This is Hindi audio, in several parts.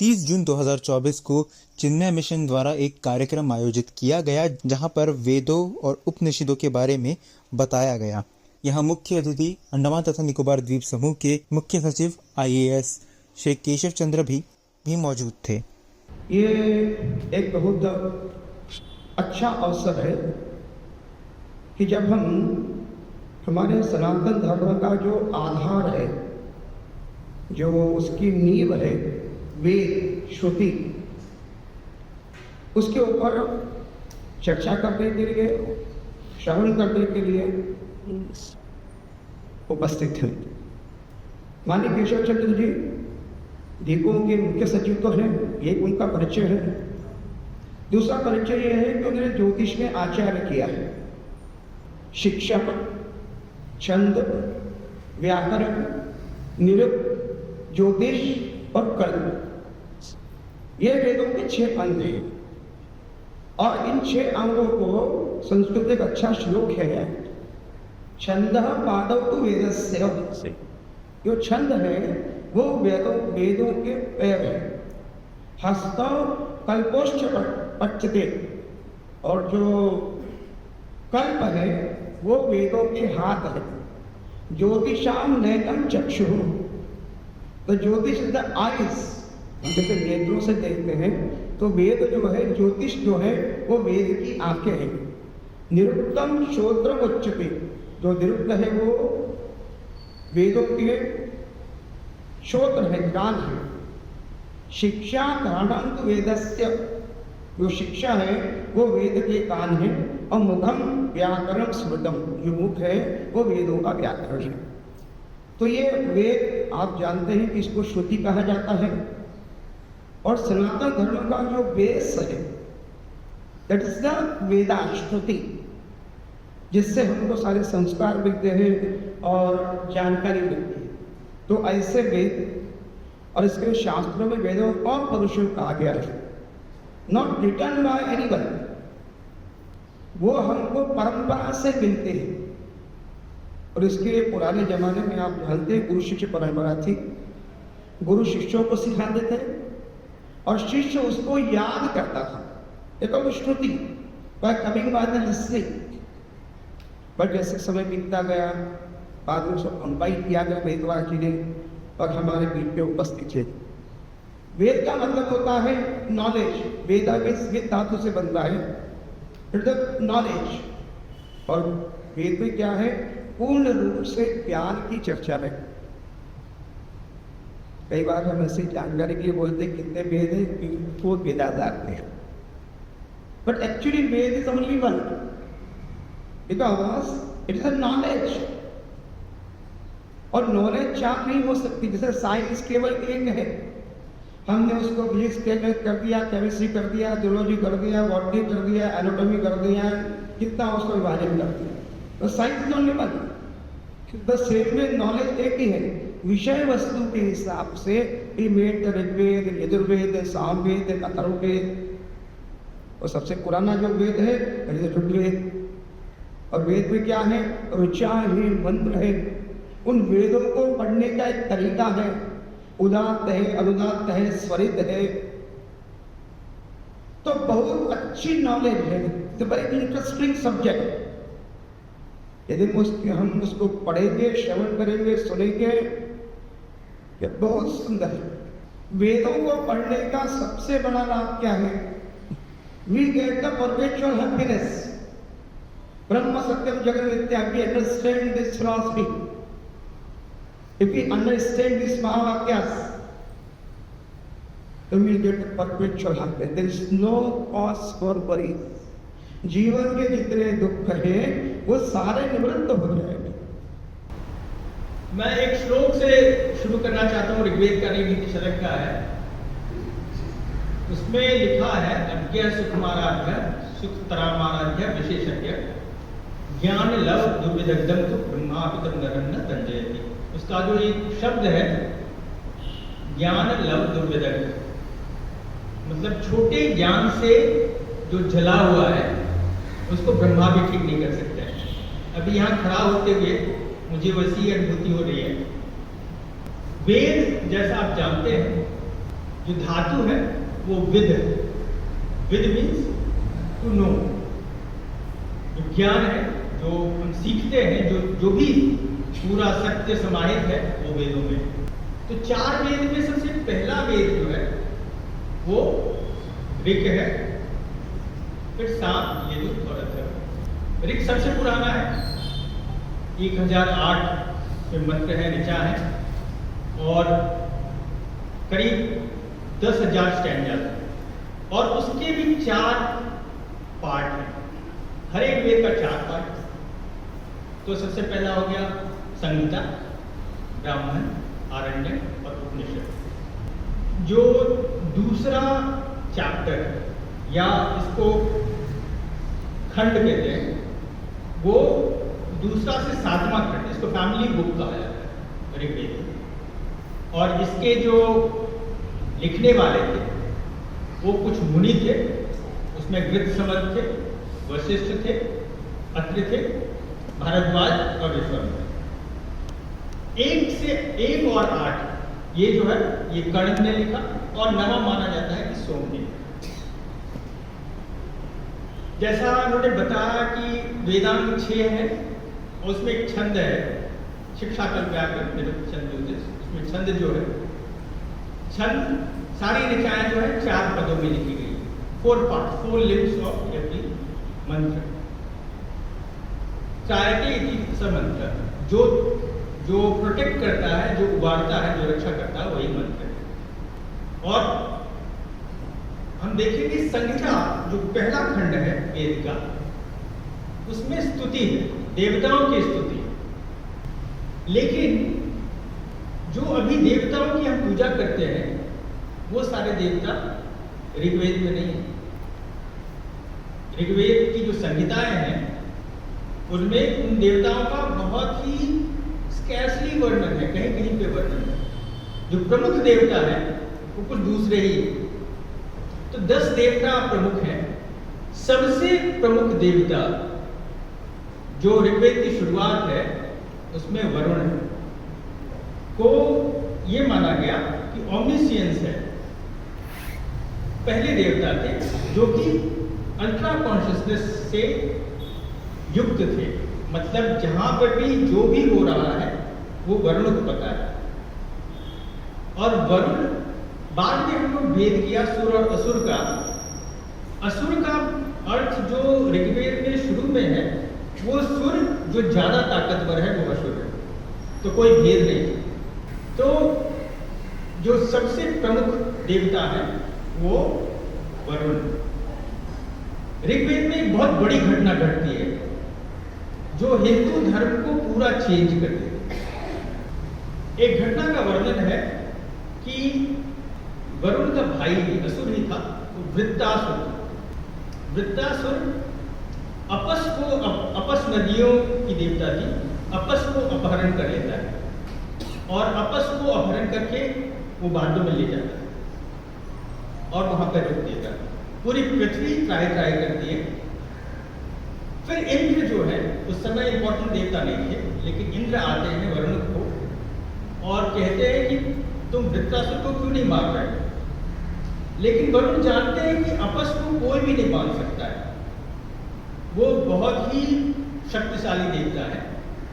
30 जून 2024 को चिन्मय मिशन द्वारा एक कार्यक्रम आयोजित किया गया, जहां पर वेदों और उपनिषदों के बारे में बताया गया। यहाँ मुख्य अतिथि अंडमान तथा निकोबार द्वीप समूह के मुख्य सचिव IAS श्री केशव चंद्र भी मौजूद थे। ये एक बहुत अच्छा अवसर है कि जब हम हमारे सनातन धर्म का जो आधार है, जो उसकी नींव है, वेद श्रुति, उसके ऊपर चर्चा करने के लिए, श्रवण करने के लिए उपस्थित हैं। माननीय केशव चंद्र जी दीपों के मुख्य सचिव तो हैं, ये उनका परिचय है। दूसरा परिचय यह है कि उन्होंने ज्योतिष में आचार्य किया है, शिक्षक, छंद, व्याकरण, निरुक्त, ज्योतिष और कल्प, ये वेदों के 6 अंग हैं। और इन 6 अंगों को संस्कृत एक अच्छा श्लोक है, छंदः पादौ तु वेदस्य। जो छंद है वो वेदों के पैर है। हस्तौ कल्पोश्च पच्यते, और जो कल्प है वो वेदों के हाथ है। ज्योतिषाम नैकम चक्षु, तो ज्योतिष इज द आइज, जैसे नेत्रों से देखते हैं तो वेद जो है, ज्योतिष जो है वो वेद की आंखें हैं। निरुक्तम श्रोत्रम उच्यते, जो निरुक्त है वो वेदों के श्रोत्र है, ज्ञान है। शिक्षा कारणम तो वेदस्य, जो शिक्षा है वो वेद के कान है। और मुखम व्याकरण स्मृतम, जो मुख है वो वेदों का व्याकरण है। तो ये वेद आप जानते हैं कि इसको श्रुति कहा जाता है। और सनातन धर्म का जो बेस है दैट इज द वेदा, श्रुति, जिससे हमको सारे संस्कार मिलते हैं और जानकारी मिलती है। तो ऐसे वेद और इसके शास्त्रों में वेदों और पुरुषों कहा गया है, नॉट रिटन बाय एनीवन, वो हमको परंपरा से मिलते हैं। और इसके पुराने जमाने में आप जानते हैं गुरु शिष्य परंपरा थी। गुरु शिष्यों को सिखाते थे और शिष्य उसको याद करता था। एक श्रुति by coming by the listening. But जैसे समय बीतता गया, बाद में उसको कंपाइल किया गया वेदवास जी ने और हमारे बीच में उपस्थित है। वेद का मतलब होता है नॉलेज। वेदा वेद धातु से बनता है, नॉलेज। और वेद में क्या है, पूर्ण रूप से ज्ञान की चर्चा है। कई बार हम ऐसे जानकारी के लिए बोलते हैं कितने वेद है, वो वेदाधार हैं, but actually Ved is only one, because it is a knowledge. और नॉलेज चाप नहीं हो सकती। जैसे साइंस केवल एक है, हमने उसको फिजिक्स कर दिया, केमिस्ट्री कर दिया, जियोलॉजी कर दिया, बॉटनी कर दिया, एनाटॉमी कर दिया, कितना उसको विभाजन कर दिया, तो science is only one. The same में नॉलेज एक ही है। विषय वस्तु के हिसाब से मेड ऋग्वेद, यजुर्वेद, सामवेद, अथर्ववेद, और सबसे पुराना जो वेद है ऋग्वेद। और वेद में क्या है, ऋचा है, मंत्र है। उन वेदों को पढ़ने का एक तरीका है, उदात्त है, अनुदात्त है, स्वरित है। तो बहुत अच्छी नॉलेज है, तो वेरी इंटरेस्टिंग सब्जेक्ट। यदि हम उसको पढ़ेंगे, श्रवण करेंगे, सुनेंगे, ये बहुत सुंदर है। वेदों को पढ़ने का सबसे बड़ा लाभ क्या है, we get the perpetual happiness. ब्रह्म सत्यम जगत मिथ्या, we understand this philosophy. If we understand these Mahavakyas, then we get perpetual happiness. There is no cause for worry. जीवन के जितने दुख हैं वो सारे निवृत्त हो जाएंगे। मैं एक श्लोक से शुरू करना चाहता हूँ, ऋग्वेद का नीति शतक का है। उसमें लिखा है, अज्ञ सुकुमाराध्य सुखतरामाराध्य विशेषज्ञ ज्ञान लव दुर्विदग्धम तो ब्रह्मापितम नरन्न तंजयति। उसका जो एक शब्द है ज्ञान लव दुर्विदग्ध, मतलब छोटे ज्ञान से जो जला हुआ है उसको ब्रह्मा भी ठीक नहीं कर सकते। अभी यहाँ खड़ा होते हुए मुझे वैसी अनुभूति हो रही है। वेद जैसा आप जानते हैं जो धातु है वो विद है। विद मीन्स टू नो। जो ज्ञान है, जो हम सीखते हैं, जो भी पूरा सत्य समाहित है वो वेदों में। तो 4 वेद में सबसे पहला वेद जो है वो ऋग है, फिर साम, यजुर और अथर्व। ऋग सबसे पुराना है, 1008 में मंत्र है, ऋचा है और करीब 10,000 स्टैंडर्ड है और उसके भी 4 पार्ट हैं। हर एक वेद का 4 पार्ट। तो सबसे पहला हो गया संहिता, ब्राह्मण, आरण्यक और उपनिषद। जो दूसरा चैप्टर या इसको खंड कहते हैं, वो दूसरा से 7वां खंड, इसको फैमिली बुक कहा जाता है ऋग्वेद। और इसके जो लिखने वाले थे वो कुछ मुनि थे, उसमें गृत्समन थे, वशिष्ठ थे, अत्रि थे, भारद्वाज और विश्वामित्र। 1 से 1 और 8 ये जो है ये कर्ण ने लिखा और 9वां माना जाता है कि सोम ने। जैसा उन्होंने बताया कि वेदांग 6 है, उसमें एक छंद है, शिक्षा कल्प व्याकरण छंद, उसमें छंद जो है, छंद सारी ऋचाएं जो है 4 पदों में लिखी गई, 4 पार्ट, 4 लिम्स ऑफ एवरी मंत्र। चायते इति समंत्र, जो प्रोटेक्ट करता है, जो उबारता है, जो रक्षा करता है, वही मंत्र है। और हम देखेंगे संहिता जो पहला खंड है वेद का, उसमें स्तुति है, देवताओं की स्तुति। लेकिन जो अभी देवताओं की हम पूजा करते हैं वो सारे देवता ऋग्वेद में नहीं है। ऋग्वेद की जो संहिताएं हैं उनमें उन देवताओं का बहुत ही स्कैर्सली वर्णन है, कहीं कहीं पे वर्णन है। जो प्रमुख देवता है वो कुछ दूसरे ही है। तो 10 देवता प्रमुख हैं। सबसे प्रमुख देवता जो ऋग्वेद की शुरुआत है उसमें वरुण को ये माना गया कि ओमनिशियंस है, पहले देवता थे जो कि अल्ट्रा कॉन्शियसनेस से युक्त थे। मतलब जहां पर भी जो भी हो रहा है वो वरुण को पता है। और वरुण, बाद में हम लोग भेद किया सुर और असुर का। असुर का अर्थ जो ऋग्वेद में शुरू में है वो सुर जो ज्यादा ताकतवर है वो असुर है, तो कोई भेद नहीं। तो जो सबसे प्रमुख देवता है वो वरुण। ऋग्वेद में एक बहुत बड़ी घटना घटती है जो हिंदू धर्म को पूरा चेंज कर देती है। एक घटना का वर्णन है कि वरुण का भाई असुर ही था, वो वृत्तासुर। वृत्तासुर अपस नदियों की देवता थी, अपस को अपहरण कर लेता है और अपस को अपहरण करके वो बांधों में ले जाता है और वहां पर रोक देता है। पूरी पृथ्वी ट्राई करती है। फिर इंद्र जो है, उस समय इंपॉर्टेंट देवता नहीं थे, लेकिन इंद्र आते हैं वरुण को और कहते हैं कि तुम वृत्तासुर को क्यों नहीं मार रहे। लेकिन वरुण जानते हैं कि अपस को कोई भी नहीं बांध सकता है, वो बहुत ही शक्तिशाली देवता है।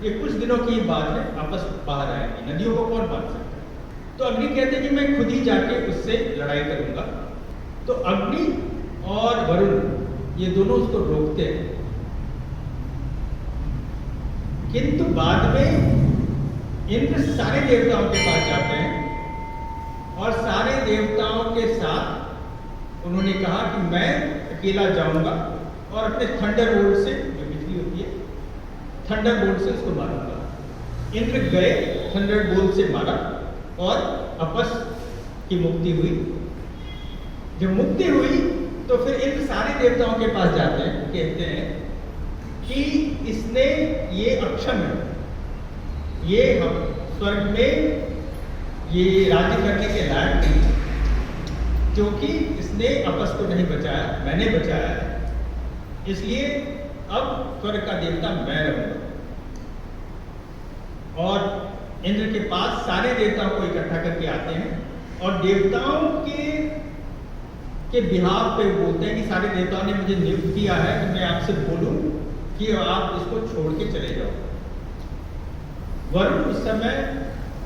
ये कुछ दिनों की बात है, आपस बाहर आएगी, नदियों को कौन बांध सकता है। तो अग्नि कहते हैं कि मैं खुद ही जाके उससे लड़ाई करूंगा। तो अग्नि और वरुण ये दोनों उसको रोकते हैं। किंतु बाद में इंद्र सारे देवताओं के पास जाते हैं और सारे देवताओं के साथ उन्होंने कहा कि मैं अकेला जाऊंगा और अपने थंडर बोल्ट से, जो बिजली होती है, थंडर बोल्ट से उसको मारूंगा। इंद्र गए, थंडर बोल्ट से मारा और अपस की मुक्ति हुई। जब मुक्ति हुई तो फिर इंद्र सारे देवताओं के पास जाते हैं, कहते हैं कि इसने, ये अक्षम है, ये हम स्वर्ग में ये राज्य करने के लायक नहीं, क्योंकि इसने अपस को नहीं बचाया, मैंने बचाया है, इसलिए अब स्वर्ग का देवता मैं रहूंगा। और इंद्र के पास सारे देवताओं को इकट्ठा करके आते हैं और देवताओं के बिहार पे बोलते हैं कि सारे देवताओं ने मुझे नियुक्त किया है कि मैं आपसे बोलूं कि आप इसको छोड़ के चले जाओ। वरुण उस समय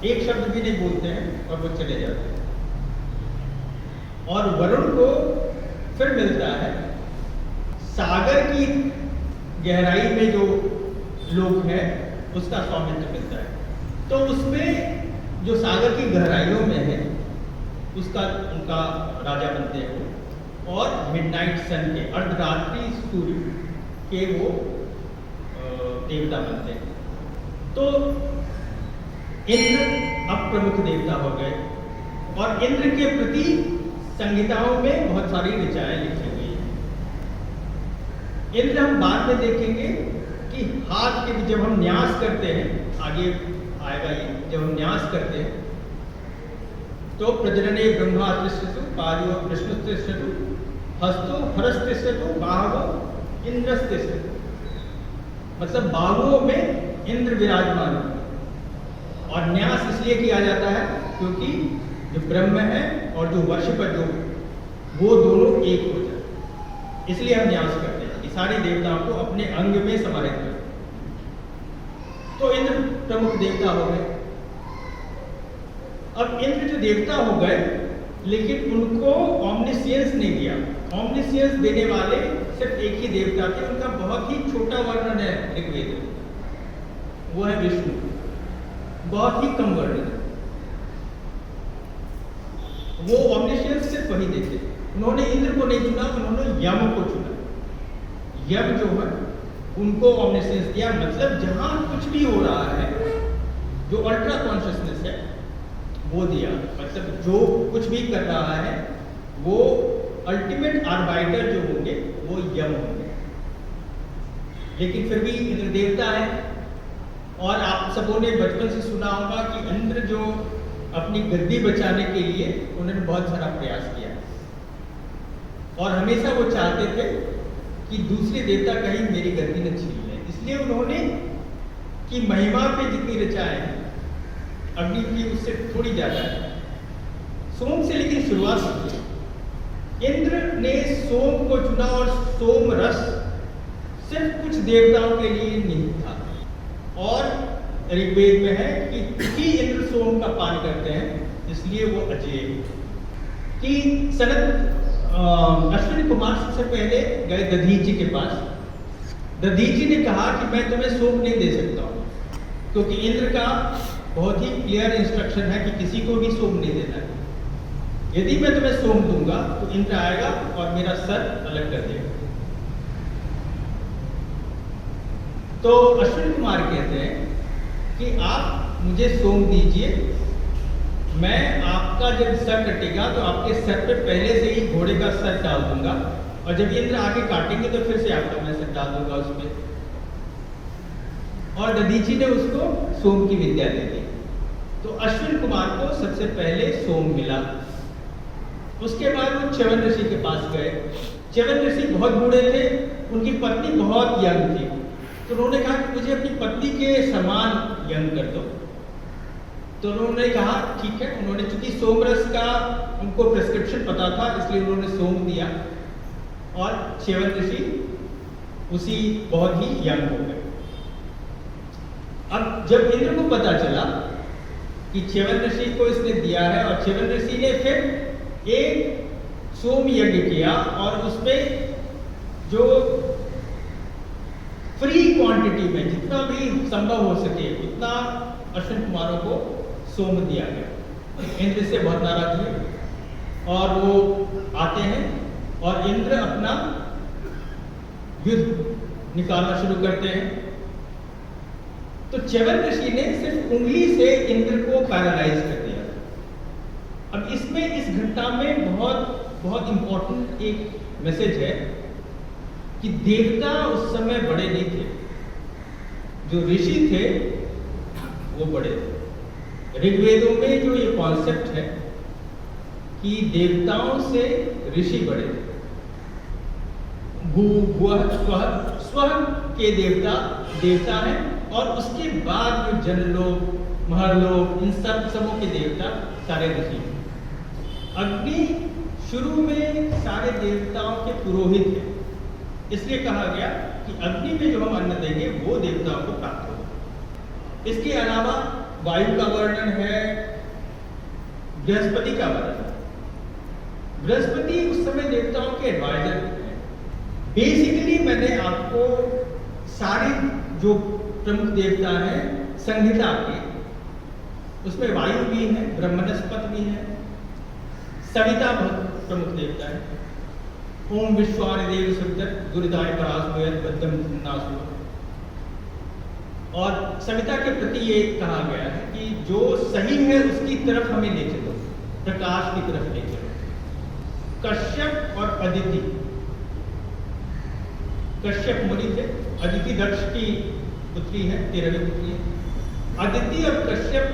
एक शब्द भी नहीं बोलते हैं और वो चले जाते हैं। और वरुण को फिर मिलता है सागर की गहराई में जो लोग हैं उसका स्वामित्व मिलता है। तो उसमें जो सागर की गहराइयों में है उसका उनका राजा बनते हैं वो, और मिडनाइट सन के अर्धरात्रि सूर्य के वो देवता बनते हैं। तो इंद्र अब प्रमुख देवता हो गए और इंद्र के प्रति संहिताओं में बहुत सारी ऋचाएं लिखी हुई हैं। इंद्र हम बाद में देखेंगे कि हाथ के जब हम न्यास करते हैं, आगे आएगा ये, जब हम न्यास करते हैं तो प्रजनने ब्रह्मा तिष्ठतु पार्यो विष्णु तिष्ठतु हस्तो हरस तिष्ठतु बाहवो इंद्रस तिष्ठतु, मतलब बाहुओं में इंद्र विराजमान है। और न्यास इसलिए किया जाता है क्योंकि जो ब्रह्म है और जो वर्ष पर जो वो दोनों एक हो जाए, इसलिए हम न्यास करते हैं कि सारे देवताओं को अपने अंग में समाहित करें। तो इंद्र प्रमुख देवता हो गए। अब इंद्र जो देवता हो गए लेकिन उनको ऑमनिशियंस नहीं दिया। ऑमनिशियंस देने वाले सिर्फ एक ही देवता थे, उनका बहुत ही छोटा वर्णन है ऋग्वेद में, वो है विष्णु, बहुत ही कम वर्णन है। वो ऑमनिशियंस सिर्फ वही देते। उन्होंने इंद्र को नहीं चुना, उन्होंने यम को चुना। यम जो है उनको ऑमनिशियंस दिया, मतलब जहां कुछ भी हो रहा है, जो अल्ट्रा कॉन्शियसनेस है वो दिया, मतलब जो कुछ भी कर रहा है वो अल्टीमेट आर्बाइटर जो होंगे वो यम होंगे। लेकिन फिर भी इंद्र देवता है। और आप सबों ने बचपन से सुना होगा कि इंद्र जो अपनी गद्दी बचाने के लिए उन्होंने बहुत सारा प्रयास किया और हमेशा वो चाहते थे कि दूसरे देवता कहीं मेरी गद्दी न छीन लें। इसलिए उन्होंने कि महिमा पे जितनी रचाएं हैं, अग्नि की उससे थोड़ी ज्यादा है, सोम से लेकिन शुरुआत की। इंद्र ने सोम को चुना और सोम रस सिर्फ कुछ देवताओं के लिए नहीं था। और ऋग्वेद में है कि क्योंकि इंद्र सोम का पान करते हैं इसलिए वो अजेय। कि सनत अश्विनी कुमार सबसे पहले गए दधीची के पास। दधीची ने कहा कि मैं तुम्हें सोम नहीं दे सकता हूँ, क्योंकि इंद्र का बहुत ही क्लियर इंस्ट्रक्शन है कि किसी को भी सोम नहीं देना है। यदि मैं तुम्हें सोम दूंगा तो इंद्र आएगा और मेरा सर अलग कर देगा। तो अश्विनी कुमार कहते हैं कि आप मुझे सोम दीजिए, मैं आपका जब सर कटेगा तो आपके सर पे पहले से ही घोड़े का सर डाल दूंगा, और जब इंद्र आगे काटेंगे तो फिर से आपका मैं सर डाल दूंगा उस पर। और दधीची ने उसको सोम की विद्या दे दी। तो अश्विन कुमार को सबसे पहले सोम मिला। उसके बाद वो च्यवन ऋषि के पास गए। च्यवन ऋषि बहुत बूढ़े थे, उनकी पत्नी बहुत यंग थी। तो उन्होंने कहा कि मुझे अपनी पत्नी के समान यंग कर दो। तो उन्होंने कहा ठीक है। उन्होंने चूंकि सोमरस का उनको प्रिस्क्रिप्शन पता था इसलिए उन्होंने सोम दिया, और च्यवन ऋषि उसी बहुत ही यंग हो गए। अब जब इंद्र को पता चला कि च्यवन ऋषि को इसने दिया है, और च्यवन ऋषि ने फिर एक सोम यज्ञ किया और उसमें जो फ्री क्वांटिटी में जितना भी संभव हो सके उतना अश्विन कुमारों को सोम दिया गया। इंद्र से बहुत नाराज हुए और वो आते हैं और इंद्र अपना युद्ध निकालना शुरू करते हैं। तो च्यवन ऋषि ने सिर्फ उंगली से इंद्र को पैरालाइज कर दिया। अब इसमें इस घटना में बहुत इंपॉर्टेंट एक मैसेज है कि देवता उस समय बड़े नहीं थे, जो ऋषि थे वो बड़े थे। ऋग्वेदों में जो ये कॉन्सेप्ट है कि देवताओं से ऋषि बड़े थे। भू भुवः स्वः, स्वः के देवता हैं, और उसके बाद जो जनलोक महरलोक इन सबों के देवता सारे ऋषि हैं। अग्नि शुरू में सारे देवताओं के पुरोहित है, इसलिए कहा गया कि अग्नि में जो हम अन्न देंगे वो देवताओं को प्राप्त होगा। इसके अलावा वायु का वर्णन है, बृहस्पति का वर्णन है। बृहस्पति उस समय देवताओं के एडवाइजर हैं। बेसिकली मैंने आपको सारे जो प्रमुख देवता हैं संहिता के, उसमें वायु भी है, ब्रह्मणस्पत भी है, सविता बहुत प्रमुख देवता है। ओम विश्वानि देव सुंदर दुर्दाय परासुयत बद्धम नासु। और सविता के प्रति ये कहा गया है कि जो सही है उसकी तरफ हमें ले चलो, प्रकाश की तरफ ले चलो। कश्यप और अदिति, कश्यप मुनि थे, अदिति दक्ष की पुत्री है, 13वीं पुत्री है। अदिति और कश्यप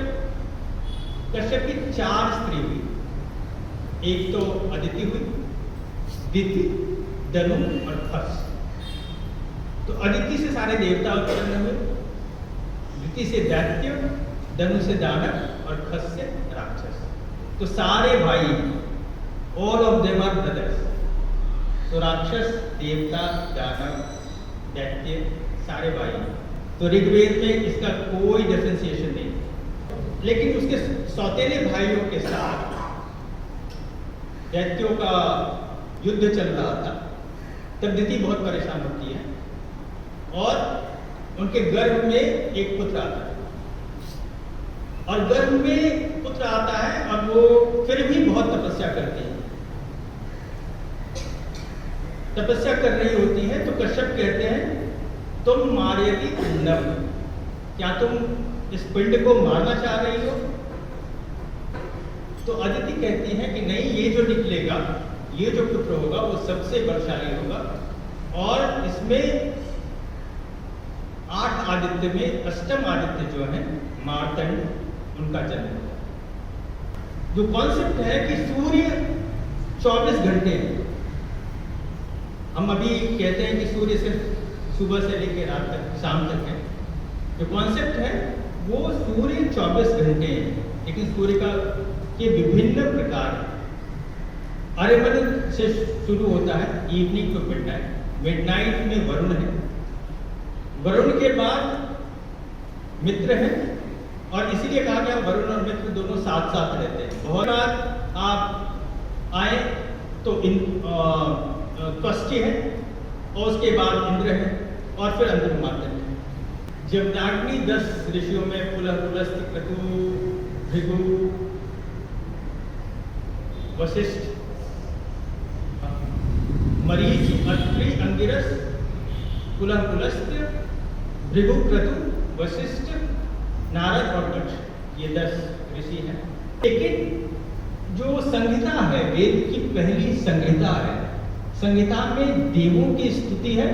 की 4 स्त्री हुई। एक तो अदिति हुई, दिति, दनु और खस। तो अदिति से सारे देवता उत्पन्न हुए, दिति से दैत्य, दनु से दानव और खस से राक्षस। तो सारे भाई, all of them are brothers. तो राक्षस, देवता, दानव, दैत्य सारे भाई। तो ऋग्वेद में इसका कोई डिफरेंशिएशन नहीं। लेकिन उसके सौतेले भाइयों के साथ दैत्यों का युद्ध चल रहा था, तब दिति बहुत परेशान होती है और उनके गर्भ में एक पुत्र आता है। और गर्भ में पुत्र आता है और वो फिर भी बहुत तपस्या करती है। तपस्या कर रही होती है तो कश्यप कहते हैं तुम मारेगी पिंडम, क्या तुम इस पिंड को मारना चाह रही हो? तो अदिति कहती है कि नहीं, ये जो निकलेगा, ये जो पुत्र होगा वो सबसे बलशाली होगा और इसमें 8 आदित्य में अष्टम आदित्य जो है मार्तंड, उनका जन्म होगा। जो कॉन्सेप्ट है कि सूर्य 24 घंटे है। हम अभी कहते हैं कि सूर्य सिर्फ सुबह से लेकर रात तक, शाम तक है। जो कॉन्सेप्ट है वो सूर्य 24 घंटे है, लेकिन सूर्य का के विभिन्न प्रकार है। आर्यमन से शुरू होता है इवनिंग टू मिडनाइट। मिडनाइट में वरुण है, वरुण के बाद मित्र है और इसीलिए कहा गया वरुण और मित्र दोनों साथ साथ रहते हैं। बहुत बार आप आए तो त्वष्टि है और उसके बाद इंद्र है और फिर अंतर्मार्तंड है। जमदाग्नि 10 ऋषियों में पुलस्त्य, क्रतु, भृगु, वशिष्ठ, मरीचि, अत्रि, अंगिरस, पुलस्त्य, भृगु, क्रतु, वशिष्ठ, नारद और दक्ष, ये 10 ऋषि हैं। लेकिन जो संहिता है, वेद की पहली संहिता है, संहिता में देवों की स्तुति है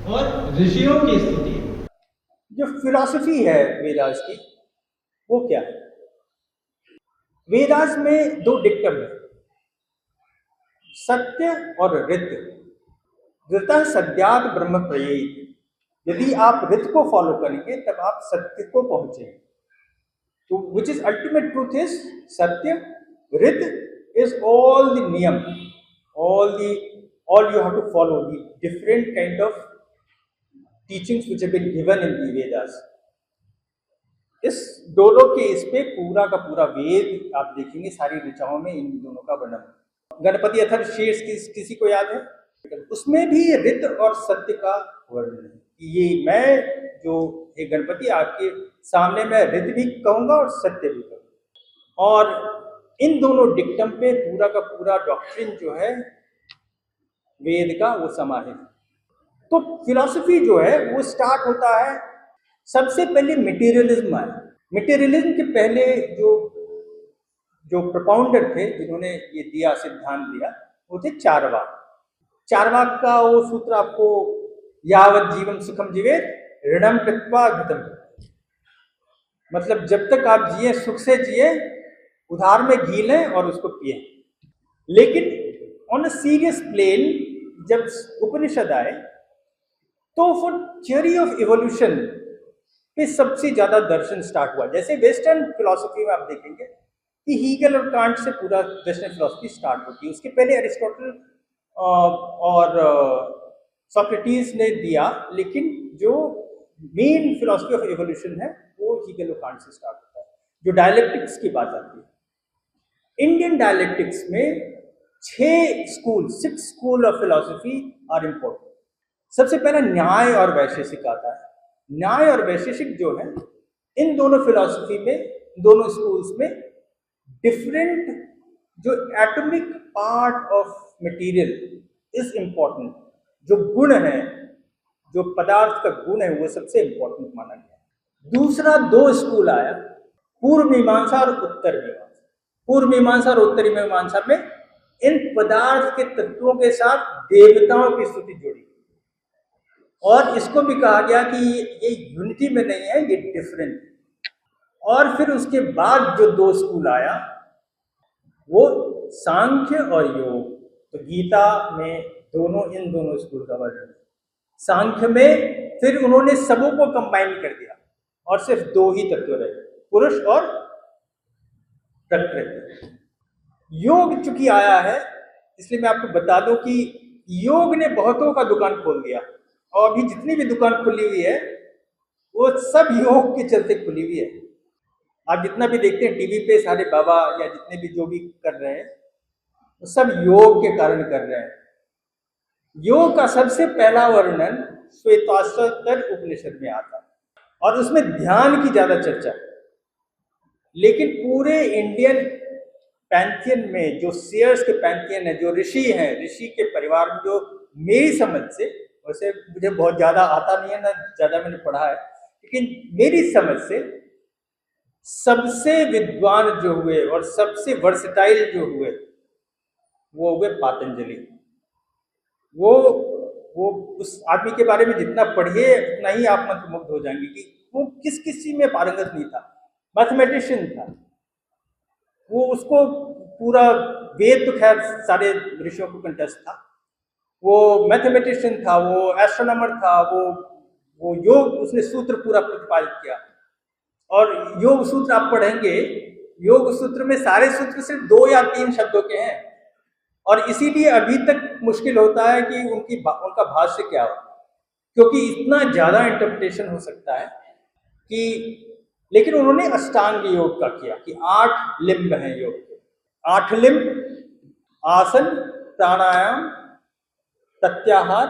और ऋषियों की स्तुति है। जो फिलॉसफी है वेदास की, वो क्या है? वेदास में 2 डिक्टम है, सत्य और ऋत। ऋतः सद्यात् ब्रह्म प्रयेति। यदि आप ऋत को फॉलो करेंगे तब आप सत्य को पहुंचेंगे। तो which is ultimate truth is सत्य। ऋत इज ऑल द नियम, all you have to follow the different kind of teachings which have been given in the Vedas. इस दोनों के इस पे पूरा का पूरा वेद आप देखेंगे, सारी ऋचाओं में इन दोनों का वर्णन। गणपति अथर्वशीर्ष किसी को याद है? उसमें भी ऋत और सत्य का वर्णन है कि ये मैं जो ये गणपति आपके सामने मैं ऋत भी कहूंगा और सत्य भी कहूंगा। और इन दोनों डिक्टम पे पूरा का पूरा डॉक्ट्रिन जो है वेद का वो समाहित। तो फिलॉसफी जो है वो स्टार्ट होता है, सबसे पहले मटेरियलिज्म आया। मटेरियलिज्म के पहले जो प्रोपाउंडर थे जिन्होंने ये दिया, सिद्धांत दिया, वो थे चारवाक। चारवाक का वो सूत्र आपको यावत जीवन सुखम जीवेत ऋणम कृत्वा घृतम, मतलब जब तक आप जिए सुख से जिए, उधार में घी लें और उसको पिए। लेकिन ऑन अ सीरियस प्लेन जब उपनिषद आए तो फॉर थियोरी ऑफ इवोल्यूशन पे सबसे ज्यादा दर्शन स्टार्ट हुआ। जैसे वेस्टर्न फिलॉसफी में आप देखेंगे कि हीगल और कांट से पूरा वेस्टर्न फिलॉसफी स्टार्ट होती है। उसके पहले एरिस्टोटल और सोक्रेटिस ने दिया, लेकिन जो मेन फिलॉसफी ऑफ एवोल्यूशन है वो हीगल और कांट से स्टार्ट होता है। जो डायलेक्टिक्स की बात आती है, इंडियन डायलेक्टिक्स में 6 school of philosophy are important. सबसे पहला न्याय और वैशेषिक आता है। न्याय और वैशेषिक जो है, इन दोनों फिलॉसफी में, दोनों स्कूल्स में डिफरेंट जो atomic part of material is important, जो गुण है, जो पदार्थ का गुण है, वो सबसे इम्पोर्टेंट माना गया। दूसरा 2 स्कूल आया, पूर्व मीमांसा और उत्तर मीमांसा। पूर्व मीमांसा और उत्तरी मीमांसा में इन पदार्थ के तत्वों के साथ देवताओं की स्तुति जुड़ी, और इसको भी कहा गया कि ये यूनिटी में नहीं है, ये डिफरेंट है। और फिर उसके बाद जो 2 स्कूल आया वो सांख्य और योग। तो गीता में इन दोनों स्कूल का वर्णन। सांख्य में फिर उन्होंने सबों को कंबाइन कर दिया और सिर्फ 2 ही तत्व रहे, पुरुष और प्रकृति। योग चूंकि आया है, इसलिए मैं आपको बता दूं कि योग ने बहुतों का दुकान खोल दिया, और अभी जितनी भी दुकान खुली हुई है वो सब योग के चलते खुली हुई है। आप जितना भी देखते हैं टीवी पे सारे बाबा या जितने भी जो भी कर रहे हैं, वो सब योग के कारण कर रहे हैं। योग का सबसे पहला वर्णन श्वेताश्वतर उपनिषद में आता है, और उसमें ध्यान की ज्यादा चर्चा है। लेकिन पूरे इंडियन पैंथियन में, जो सीयर्स के पैंथियन है, जो ऋषि हैं, ऋषि के परिवार में, जो मेरी समझ से, वैसे मुझे बहुत ज्यादा आता नहीं है ना, ज्यादा मैंने पढ़ा है, लेकिन मेरी समझ से सबसे विद्वान जो हुए और सबसे वर्सेटाइल जो हुए वो हुए पातंजलि। वो उस आदमी के बारे में जितना पढ़िए उतना ही आप मंत्रमुग्ध हो जाएंगे कि वो किस चीज में पारंगत नहीं था। मैथमेटिशियन था वो, उसको पूरा वेद तो खैर सारे ऋषियों को कंठस्थ था, वो मैथमेटिशियन था, वो एस्ट्रोनॉमर था, वो योग, उसने सूत्र पूरा प्रतिपादित किया। और योग सूत्र आप पढ़ेंगे, योग सूत्र में सारे सूत्र सिर्फ 2 या 3 शब्दों के हैं, और इसीलिए अभी तक मुश्किल होता है कि उनका भाष्य क्या हो, क्योंकि इतना ज्यादा इंटरप्रिटेशन हो सकता है कि। लेकिन उन्होंने अष्टांग योग का किया कि 8 लिम्ब हैं योग के। 8 लिम्ब: आसन, प्राणायाम, प्रत्याहार,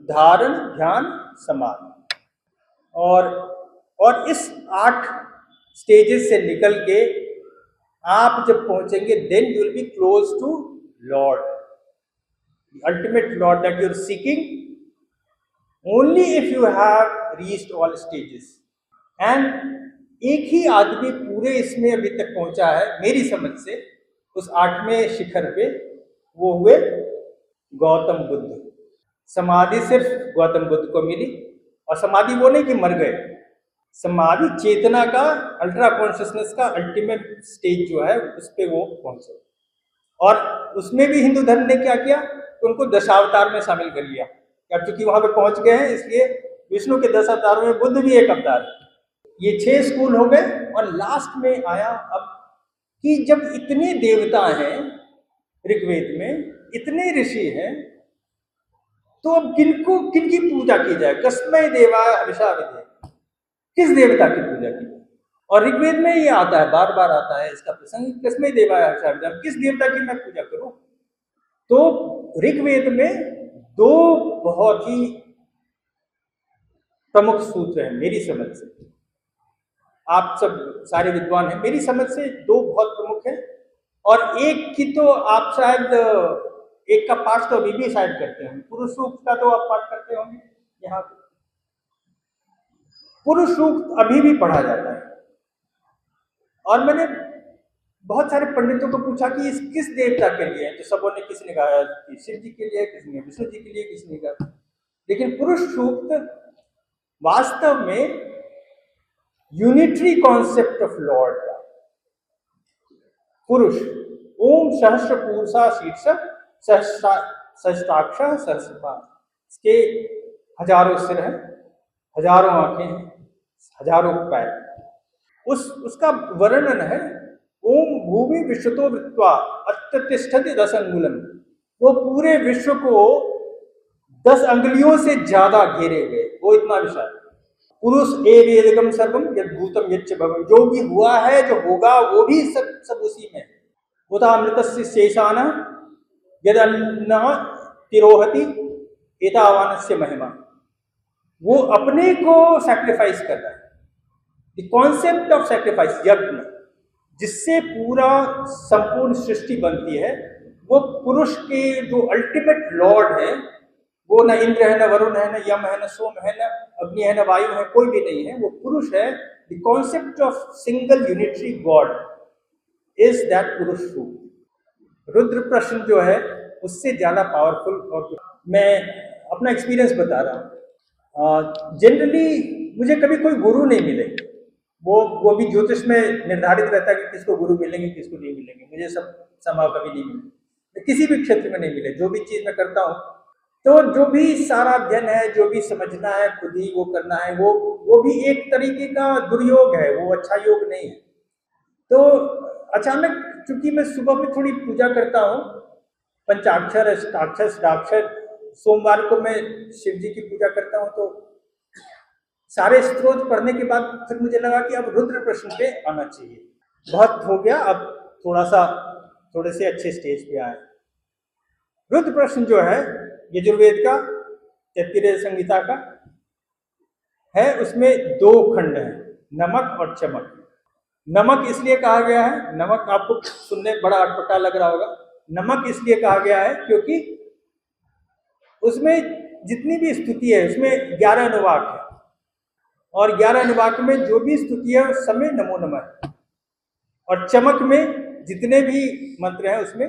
धारण, ध्यान, समाधि। और इस 8 स्टेजेस से निकल के आप जब पहुंचेंगे, then you will be close to lord, ultimate lord that you are seeking only if you have reached all stages. And एक ही आदमी पूरे इसमें अभी तक पहुंचा है मेरी समझ से, उस 8वें शिखर पे, वो हुए गौतम बुद्ध। समाधि सिर्फ गौतम बुद्ध को मिली, और समाधि वो नहीं कि मर गए, समाधि चेतना का, अल्ट्रा कॉन्शियसनेस का अल्टीमेट स्टेज जो है उस पे वो पहुंचे। और उसमें भी हिंदू धर्म ने क्या किया, उनको दशावतार में शामिल कर लिया। अब चूंकि वहां पे पहुंच गए हैं, इसलिए विष्णु के 10 अवतारों में बुद्ध भी एक अवतार है। ये 6 स्कूल हो गए, और लास्ट में आया अब कि जब इतने देवता हैं ऋग्वेद में, इतने ऋषि हैं, तो अब किनकी पूजा की जाए? कस्मै देवाय हविषा विधे, किस देवता की पूजा की जाए? और ऋग्वेद में ये आता है, बार बार आता है इसका प्रसंग, कस्मै देवाय हविषा विधे, किस देवता की मैं पूजा करूं? तो ऋग्वेद में 2 बहुत ही प्रमुख सूत्र हैं मेरी समझ से। आप सब सारे विद्वान हैं, मेरी समझ से 2 बहुत प्रमुख हैं, और एक की तो आप शायद, एक का पाठ तो अभी भी शायद करते हैं, पुरुष सूक्त का तो आप पाठ करते होंगे यहाँ पे। पुरुष सूक्त अभी भी पढ़ा जाता है, और मैंने बहुत सारे पंडितों को पूछा कि इस किस देवता के लिए है, तो सबों ने, किसी ने कहा कि शिव जी के लिए, किसी ने विष्णु जी के लिए, किसी ने कहा। लेकिन पुरुष सूक्त वास्तव में यूनिटरी कॉन्सेप्ट ऑफ लॉर्ड का, पुरुष, ओम सहस्र पुरुषा शीर्षक सहस्राक्ष सहस्रपाद, इसके हजारों सिर हैं, हजारों आंखें हैं, हजारों पैर, उसका वर्णन है ओम भूमि विश्वतो वृत्वा अत्र तिष्ठति 10 अंगुलम, वो पूरे विश्व को 10 अंगुलियों से ज्यादा घेरे हुए, वो इतना विशाल। पुरुष एवेदगम सर्वम यद्भूतम यच्च भवम, जो भी हुआ है जो होगा वो भी सब उसी में। उदामृतस्य शेषान यदन्ना तिरोहति एतावानस्य महिमा, वो अपने को सैक्रिफाइस कर रहा है। द कॉन्सेप्ट ऑफ सैक्रिफाइस, यज्ञ, जिससे पूरा संपूर्ण सृष्टि बनती है, वो पुरुष के जो अल्टीमेट लॉर्ड है, वो न इंद्र है, न वरुण है, न यम है, न सोम है, न अग्नि है, न वायु है, कोई भी नहीं है, वो पुरुष है। The concept of single unitary God is that पुरुष रूप। रुद्र प्रश्न जो है उससे ज्यादा पावरफुल। और मैं अपना एक्सपीरियंस बता रहा हूँ। जनरली मुझे कभी कोई गुरु नहीं मिले, वो भी ज्योतिष में निर्धारित रहता है कि किसको गुरु मिलेंगे किसको नहीं मिलेंगे। मुझे सब संभव कभी नहीं मिले, किसी भी क्षेत्र में नहीं मिले। जो भी चीज मैं करता हूँ, तो जो भी सारा अध्ययन है, जो भी समझना है खुद ही वो करना है, वो भी एक तरीके का दुर्योग है, वो अच्छा योग नहीं है। तो अचानक चूंकि मैं सुबह में थोड़ी पूजा करता हूँ, पंचाक्षर, अष्टाक्षर, षडाक्षर, सोमवार को मैं शिव जी की पूजा करता हूँ, तो सारे स्त्रोत पढ़ने के बाद फिर मुझे लगा कि अब रुद्र प्रश्न पे आना चाहिए। बहुत हो गया, अब थोड़े से अच्छे स्टेज पे आए। रुद्र प्रश्न जो है यजुर्वेद का 33 संहिता का है, उसमें 2 खंड हैं, नमक और चमक। नमक इसलिए कहा गया है, नमक आपको सुनने बड़ा अटपटा लग रहा होगा, नमक इसलिए कहा गया है क्योंकि उसमें जितनी भी स्तुति है उसमें 11 अनुवाक है, और 11 अनुवाक में जो भी स्तुति है उस समय नमो नमः है। और चमक में जितने भी मंत्र हैं उसमें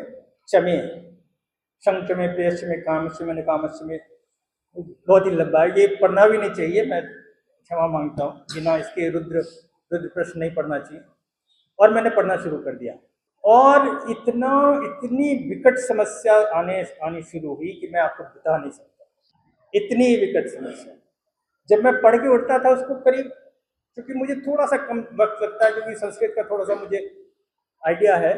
चमे हैं, शंख में, प्रेष में, कामश में, कामश में, बहुत ही लंबा है, ये पढ़ना भी नहीं चाहिए, मैं क्षमा मांगता हूँ। बिना इसके रुद्र प्रश्न नहीं पढ़ना चाहिए। और मैंने पढ़ना शुरू कर दिया, और इतनी विकट समस्या आनी शुरू हुई कि मैं आपको बता नहीं सकता, इतनी विकट समस्या। जब मैं पढ़ के उठता था उसको करीब, क्योंकि मुझे थोड़ा सा कम वक्त लगता है, क्योंकि संस्कृत का थोड़ा सा मुझे आइडिया है,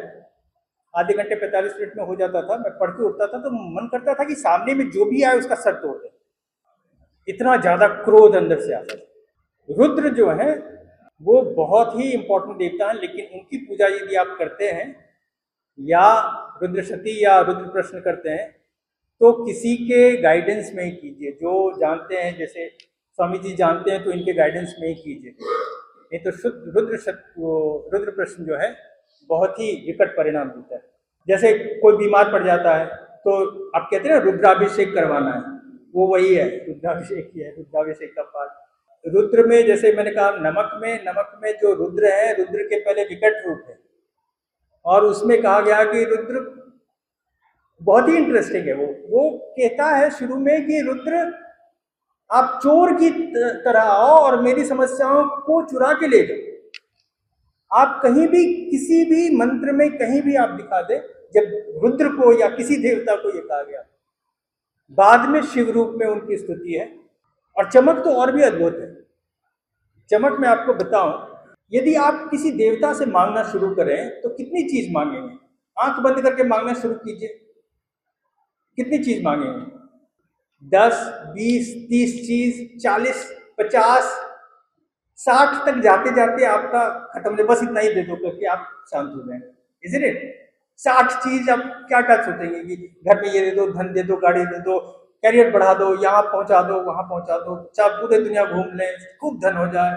आधे घंटे 45 मिनट में हो जाता था। मैं पढ़ के उठता था तो मन करता था कि सामने में जो भी आए उसका सर तोड़ दे, इतना ज्यादा क्रोध अंदर से आता था। रुद्र जो है वो बहुत ही इंपॉर्टेंट देवता है, लेकिन उनकी पूजा यदि आप करते हैं या रुद्रशती या रुद्र प्रश्न करते हैं तो किसी के गाइडेंस में ही कीजिए। जो जानते हैं, जैसे स्वामी जी जानते हैं, तो इनके गाइडेंस में ही कीजिए, नहीं तो शुद्ध रुद्र प्रश्न जो है बहुत ही विकट परिणाम देता है। जैसे कोई बीमार पड़ जाता है तो आप कहते हैं ना रुद्राभिषेक करवाना है, वो वही है, रुद्राभिषेक ही है, रुद्राभिषेक का पाठ। रुद्र में जैसे मैंने कहा, नमक में जो रुद्र है, रुद्र के पहले विकट रूप है, और उसमें कहा गया कि रुद्र बहुत ही इंटरेस्टिंग है। वो कहता है शुरू में कि रुद्र आप चोर की तरह आओ और मेरी समस्याओं को चुरा के ले जाओ। आप कहीं भी किसी भी मंत्र में कहीं भी आप दिखा दे, जब रुद्र को या किसी देवता को ये कहा गया। बाद में शिव रूप में उनकी स्तुति है। और चमक तो और भी अद्भुत है। चमक में आपको बताऊं, यदि आप किसी देवता से मांगना शुरू करें तो कितनी चीज मांगेंगे? आंख बंद करके मांगना शुरू कीजिए, कितनी चीज मांगेंगे? 10, 20, 30 चीज, 40, 50, 60 तक जाते जाते आपका खत्म हो, बस इतना ही दे दो करके आप शांत हो जाएंगे। Isn't it? 60 चीज आप क्या सोचेंगे कि घर में ये दे दो, धन दे दो, गाड़ी दे दो, कैरियर बढ़ा दो, यहाँ पहुंचा दो, वहां पहुंचा दो, चाहे पूरे दुनिया घूम लें, खूब धन हो जाए,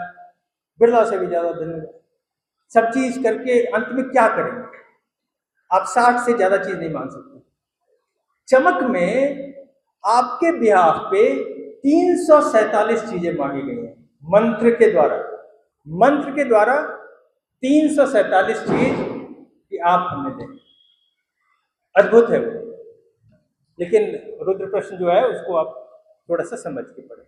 बिरला से भी ज्यादा धन हो जाए, सब चीज करके अंत में क्या करेंगे? आप 60 से ज्यादा चीज नहीं मांग सकते। चमक में आपके बिहाफ पे 347 चीजें मांगी गई हैं मंत्र के द्वारा 347 चीज कि आप हमें दें। अद्भुत है वो। लेकिन रुद्र प्रश्न जो है उसको आप थोड़ा सा समझ के पढ़ें।